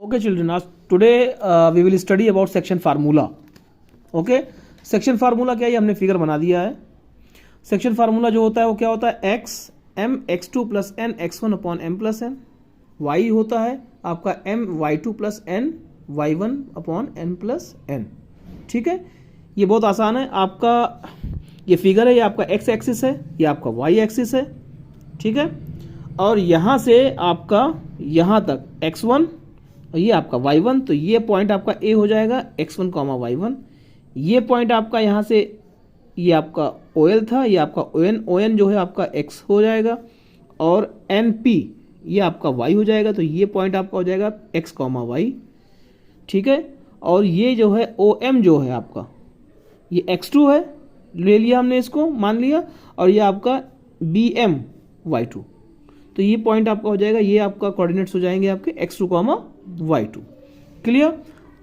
Okay, children, today we will study about section formula. Okay, section formula क्या है, हमने figure बना दिया है. सेक्शन फार्मूला जो होता है वो क्या होता है, X M X two plus N X one upon M plus N. Y होता है आपका M Y two plus N Y one upon N plus N. ठीक है, ये बहुत आसान है. आपका ये फिगर है, ये आपका एक्स एक्सिस है, ये आपका वाई एक्सिस है. ठीक है, और यहाँ से आपका यहाँ तक एक्स वन और ये आपका y1, तो ये पॉइंट आपका a हो जाएगा x1 कॉमा y1. ये पॉइंट आपका यहाँ से ये आपका OL था, ये आपका ON जो है आपका x हो जाएगा, और NP ये आपका y हो जाएगा, तो ये पॉइंट आपका हो जाएगा x कॉमा y. ठीक है, और ये जो है OM जो है आपका ये x2 है, ले लिया हमने, इसको मान लिया, और ये आपका BM y2, तो ये पॉइंट आपका हो जाएगा, ये आपका कोऑर्डिनेट्स हो जाएंगे आपके x2 कॉमा y2. क्लियर.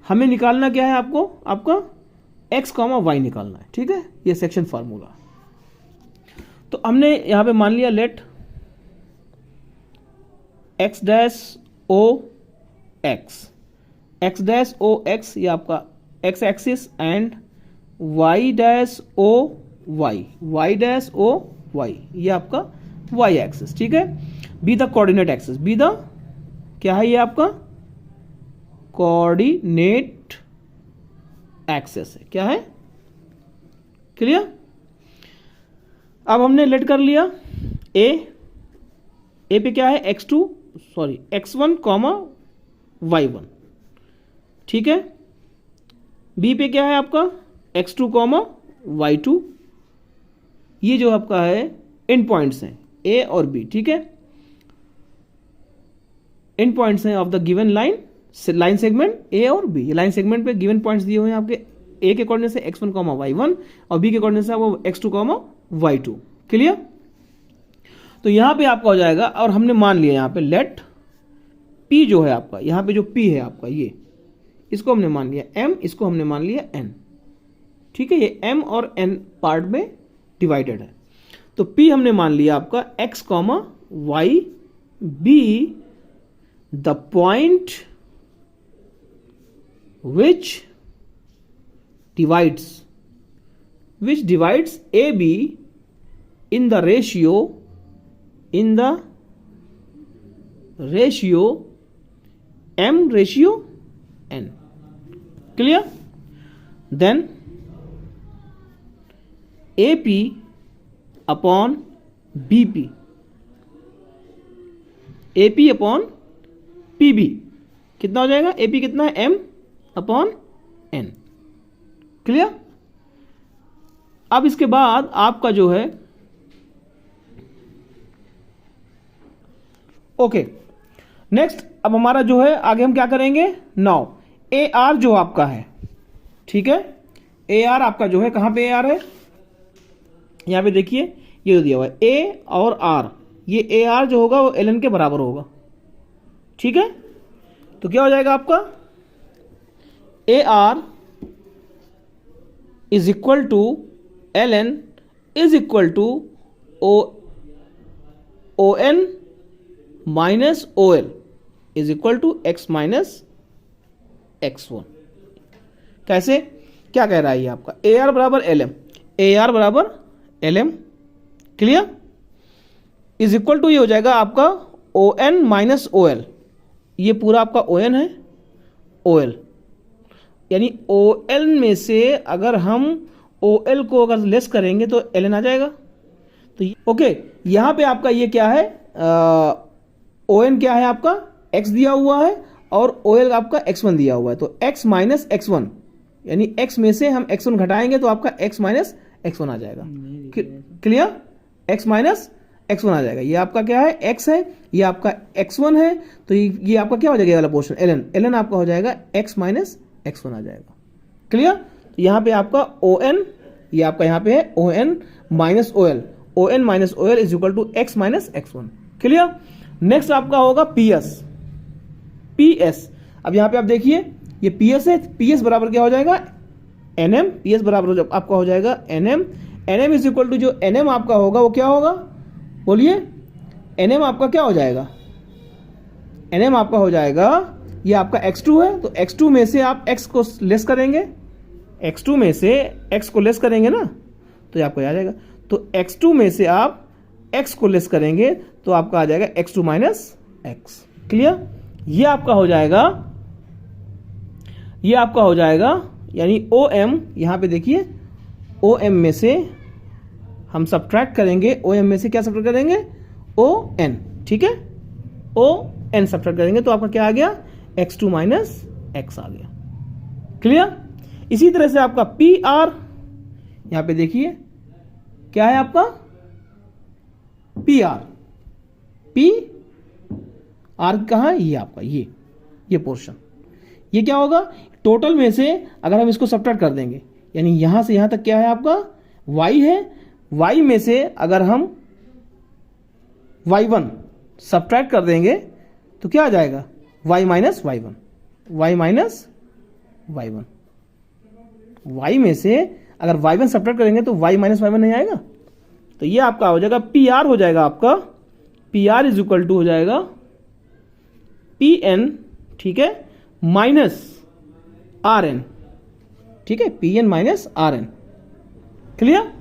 हमें निकालना क्या है, आपको आपका x कॉमा y निकालना है. ठीक है, ये सेक्शन फार्मूला. तो हमने यहां पे मान लिया let x dash o x ये आपका x axis and y dash o y ये आपका y एक्सिस. ठीक है, be the coordinate axis, be the क्या है, ये आपका कोऑर्डिनेट एक्सिस है. क्या है, क्लियर. अब हमने लेट कर लिया ए पे क्या है x1 कॉमा y1. ठीक है, बी पे क्या है आपका x2 कॉमा y2. ये जो आपका है इन पॉइंट्स हैं ए और बी. ठीक है, इन पॉइंट्स हैं of the given line segment A और बी. लाइन सेगमेंट पे गिवन पॉइंट्स दिए हुए हैं आपके. ए के कोऑर्डिनेट से x1 कॉमा y1 और बी के कोऑर्डिनेट से वो x2 कॉमा y2. क्लियर. तो यहां पे आपका हो जाएगा, और हमने मान लिया यहां पे लेट p जो है आपका, यहां पे जो p है आपका, ये इसको हमने मान लिया m, इसको हमने मान लिया n. ठीक है, ये m और n पार्ट में डिवाइडेड है, तो p हमने मान लिया आपका x comma y be the point which divides AB in the ratio M ratio N. Clear. Then AP upon BP, AP upon PB कितना हो जाएगा, AP कितना है M अपॉन N. क्लियर. अब इसके बाद आपका जो है ओके, नेक्स्ट अब हमारा जो है आगे हम क्या करेंगे, नाउ AR जो आपका है. ठीक है, AR आपका जो है कहां पे AR है, यहां पे देखिए ये जो दिया हुआ है A और R, ये AR जो होगा वो LN के बराबर होगा. ठीक है, तो क्या हो जाएगा आपका AR is equal to LN is equal to ON minus OL is equal to x minus x1. कैसे, क्या कह रहा है ये आपका AR बराबर LM, AR बराबर LM. Clear. Is equal to ये हो जाएगा आपका ON माइनस OL, ये पूरा आपका ON है, OL यानी OL में से अगर हम OL को अगर लेस करेंगे तो LN आ जाएगा. तो ओके, यहां पे आपका ये क्या है, ON क्या है आपका x दिया हुआ है, और OL आपका x1 दिया हुआ है, तो x माइनस x1 यानी x में से हम x1 घटाएंगे तो आपका x माइनस x1 आ जाएगा. क्लियर, x माइनस x1 आ जाएगा. ये आपका क्या है, x है, ये आपका x1 है, तो ये आपका क्या हो जाएगा, वाला पोर्शन ln आपका हो जाएगा x माइनस x1 आ जाएगा. क्लियर. तो यहाँ पे आपका ON, ये आपका यहाँ पे है ON minus ON minus OL is equal to x minus x1. Clear. Next आपका होगा PS. अब यहाँ पे आप देखिए ये PS है, PS बराबर क्या हो जाएगा NM, PS बराबर आपका हो जाएगा NM इज इक्वल टू जो NM आपका होगा वो क्या होगा, बोलिए, NM आपका क्या हो जाएगा, NM आपका हो जाएगा ये आपका x2 है, तो x2 में से आप x को लेस करेंगे, x2 में से x को लेस करेंगे ना, तो ये आपको आ जाएगा। तो x2 में से आप x को लेस करेंगे तो आपका आ जाएगा x2 माइनस x। क्लियर? ये आपका हो जाएगा, ये आपका हो जाएगा, यानी OM, यहां पे देखिए OM में से हम सब्ट्रैक्ट करेंगे, OM में से क्या सब्ट्रैक्ट करेंगे? ON, ठीक है, ON सब्ट्रैक्ट करेंगे तो आपका क्या आ गया? x2 माइनस x आ गया। क्लियर? इसी तरह से आपका PR, यहां पे देखिए क्या है आपका? PR, PR कहां है? ये आपका ये पोर्शन, ये क्या होगा? टोटल में से अगर हम इसको सब्ट्रैक्ट कर देंगे, यानी यहां से यहां तक क्या है आपका? y है, y में से अगर हम y1 सब्ट्रैक्ट कर देंगे तो क्या आ जाएगा? y minus y1, y minus y1। y में से अगर y1 सब्ट्रैक्ट करेंगे तो y माइनस y1 नहीं आएगा। तो ये आपका हो जाएगा PR, हो जाएगा आपका PR इज इक्वल टू हो जाएगा PN, ठीक है, माइनस RN, ठीक है, PN minus RN। Clear?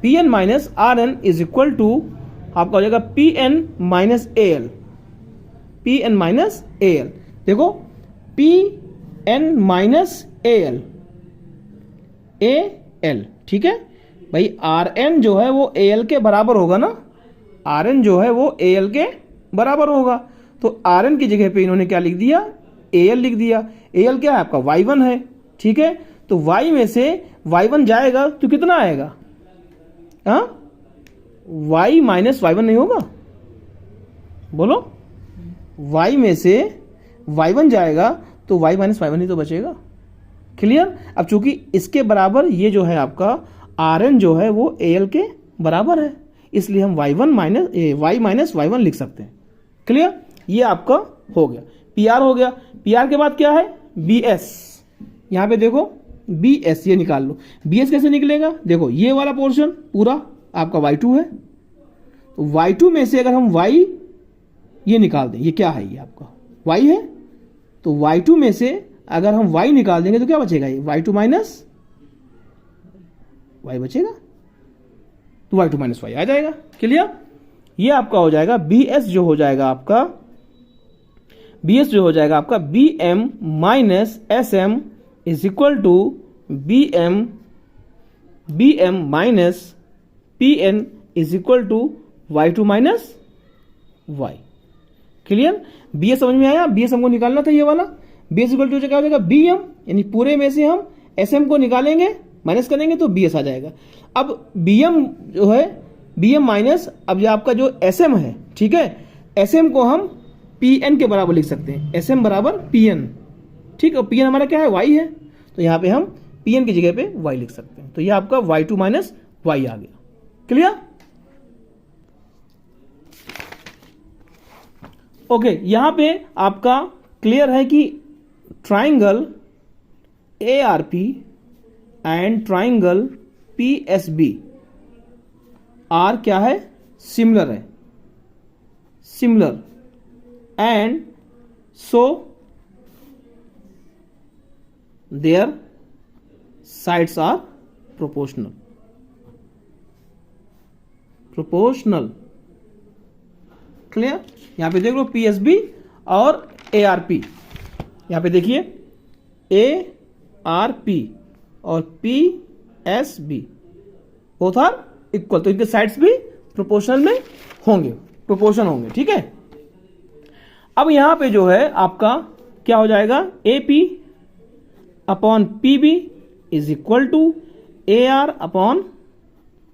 PN minus RN is equal to आपका हो जाएगा PN minus AL, PN minus AL। देखो PN माइनस AL, AL, ठीक है भाई, RN जो है वो AL के बराबर होगा ना, RN जो है वो AL के बराबर होगा। तो RN की जगह पे इन्होंने क्या लिख दिया? AL लिख दिया। AL क्या है आपका? y1 है, ठीक है, तो y में से y1 जाएगा तो कितना आएगा? हाँ, y माइनस y1 नहीं होगा? बोलो, y में से y1 जाएगा तो y माइनस y1 ही तो बचेगा। क्लियर? अब चूंकि इसके बराबर ये जो है आपका RN जो है वो AL के बराबर है, इसलिए हम y माइनस y1 लिख सकते हैं। क्लियर? ये आपका हो गया, PR हो गया। PR के बाद क्या है? BS, यहां पे देखो BS, ये निकाल लो। BS कैसे निकलेगा? देखो ये वाला पोर्शन पूरा आपका y2 है, तो y2 में से अगर हम y ये निकाल दें, ये क्या है? ये आपका y है, तो y2 में से अगर हम y निकाल देंगे तो क्या बचेगा? ये y2 माइनस y बचेगा, तो y2 माइनस y आ जाएगा। क्लियर? ये आपका हो जाएगा BS जो हो जाएगा आपका, BS जो हो जाएगा आपका BM minus SM is equal to BM minus PN is equal to y2 minus y। Clear? BS समझ में आया? BS हमको निकालना था ये वाला। BS इक्वल टू क्या हो जाएगा? BM, यानी पूरे में से हम SM को निकालेंगे, माइनस करेंगे तो BS आ जाएगा। अब BM जो है, BM माइनस, अब ये आपका जो SM है, ठीक है, SM को हम PN के बराबर लिख सकते हैं, SM बराबर PN, ठीक है, PN हमारा क्या है? y है, तो यहाँ पे हम PN की जगह पे y लिख सकते हैं। तो ये आपका y2 माइनस y आ गया। क्लियर? ओके, यहां पे आपका क्लियर है कि triangle ARP and triangle PSB are क्या है? सिमिलर है, similar, and so their sides are proportional, proportional. Clear? यहां पे देख लो PSB और ARP, यहां पे देखिए ARP और PSB बोथ आर इक्वल, तो इनके साइड्स भी प्रोपोर्शनल में होंगे, प्रोपोर्शन होंगे, ठीक है। अब यहां पे जो है आपका क्या हो जाएगा? AP upon PB is equal to AR upon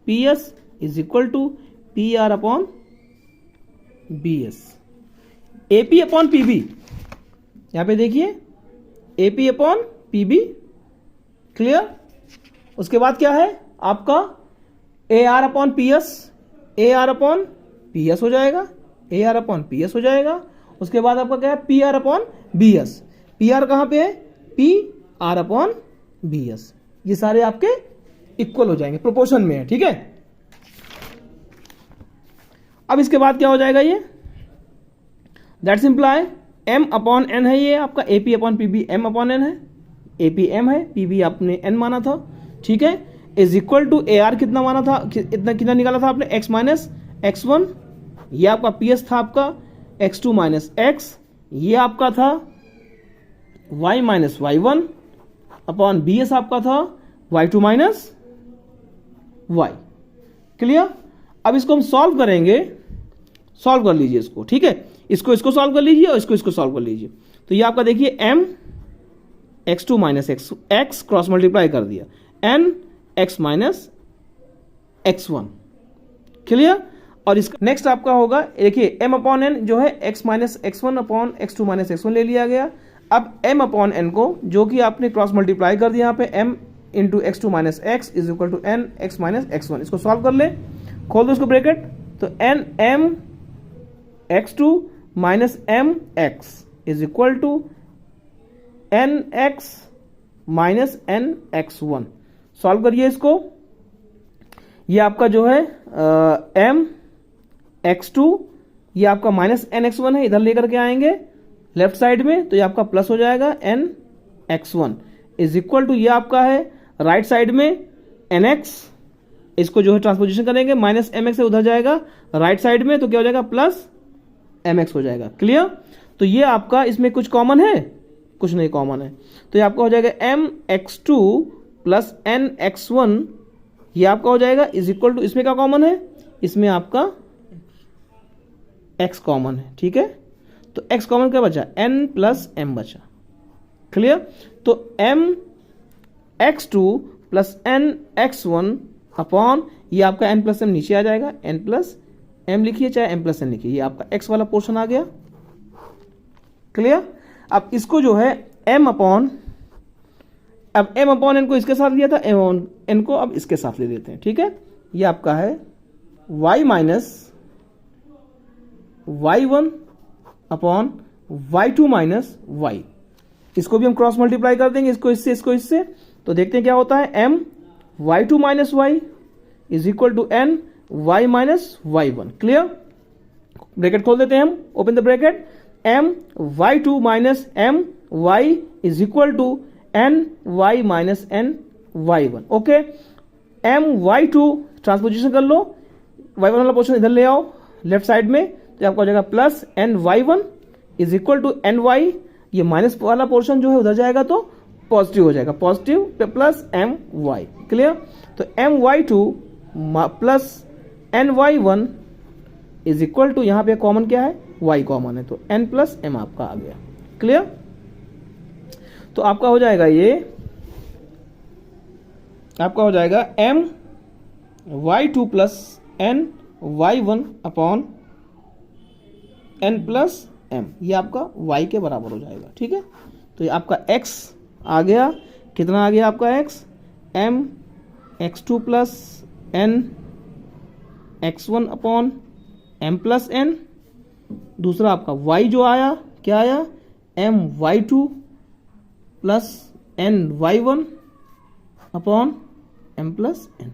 PS is equal to PR upon BS। AP upon PB, यहां पे देखिए AP अपॉन PB। क्लियर? उसके बाद क्या है आपका? AR upon PS, AR upon PS हो जाएगा, AR अपॉन PS हो जाएगा। उसके बाद आपका क्या है? PR upon BS। PR कहां पे है? PR upon BS। ये सारे आपके इक्वल हो जाएंगे, प्रोपोर्शन में है, ठीक है। अब इसके बाद क्या हो जाएगा? ये that's imply M upon N है, ये आपका A P upon P B M upon N है, ए पी एम है, पी बी आपने एन माना था, ठीक है, is equal to A R कितना माना था, इतना कितना निकाला था आपने, एक्स माइनस एक्स वन, ये आपका पी एस था आपका एक्स टू माइनस एक्स, ये आपका था Y minus Y one upon B S आपका था Y two minus Y. Clear? अब इसको हम सॉल्व करेंगे, सॉल्व कर लीजिए इसको, ठीक है, इसको सॉल्व कर लीजिए और इसको सॉल्व कर लीजिए। तो ये आपका देखिए M X two minus X cross multiply कर दिया, N X minus X one. Clear? और इसका नेक्स्ट आपका होगा, देखिए एम अपॉन एन जो है X minus X one upon X two minus X one ले लिया गया। अब एम अपॉन एन को जो कि आपने क्रॉस मल्टीप्लाई कर दिया यहाँ पे, M into X two minus X is equal to N X minus X one. इसको सॉल्व कर ले, खोल दो इसको ब्रैकेट, तो N M X two minus M X is equal to N X minus N X one. Solve करिए इसको, ये आपका जो है एम एक्स टू, ये आपका माइनस एन एक्स वन है, इधर लेकर के आएंगे लेफ्ट साइड में, तो ये आपका प्लस हो जाएगा N X one is equal to, ये आपका है राइट साइड में एन एक्स, इसको जो है ट्रांसपोजिशन करेंगे, माइनस एम एक्स उधर जाएगा राइट साइड में, तो क्या हो जाएगा प्लस एम एक्स हो जाएगा। क्लियर? तो ये आपका इसमें कुछ कॉमन है, कुछ नहीं कॉमन है, तो ये आपका हो जाएगा M X two plus N X one, ये आपका हो जाएगा इज इक्वल टू, इसमें क्या कॉमन है, इसमें आपका x कॉमन है, ठीक है, तो x कॉमन क्या बचा, n प्लस m बचा। क्लियर? तो m x2 plus n x1 upon, ये आपका n प्लस m नीचे आ जाएगा, n प्लस m लिखिए चाहे m प्लस n लिखिए, ये आपका x वाला पोर्शन आ गया। क्लियर? अब इसको जो है m अपॉन, अब m अपॉन n को इसके साथ लिया था, m अपॉन n को अब इसके साथ ले लेते हैं, ठीक है, ये आपका है y minus y1 upon y2 minus y। इसको भी हम क्रॉस मल्टीप्लाई कर देंगे, इसको इससे, तो देखते हैं क्या होता है, m y2 minus y is equal to n y minus y1। Clear? Bracket खोल देते हैं हम, open the bracket, m y2 minus m y is equal to n y minus n y1। Okay, m y2 transposition कर लो, y1 वाला portion इधर ले आओ लेफ्ट साइड में, तो आपका हो जाएगा plus N Y one is equal to N Y, ये माइनस वाला पोर्शन जो है उधर जाएगा तो पॉजिटिव हो जाएगा, positive plus M Y. Clear? तो M Y two plus N Y one is equal to, यहाँ पे कॉमन क्या है, वाई कॉमन है, तो एन प्लस एम आपका आ गया। क्लियर? तो आपका हो जाएगा, ये आपका हो जाएगा M Y two plus N Y one upon N plus M, ये आपका y के बराबर हो जाएगा। ठीक है, तो ये आपका x आ गया, कितना आ गया आपका x, m x2 plus N x1 upon m plus N. दूसरा आपका y जो आया, क्या आया, m y2 plus n y1 upon m plus N.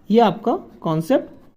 ये आपका कॉन्सेप्ट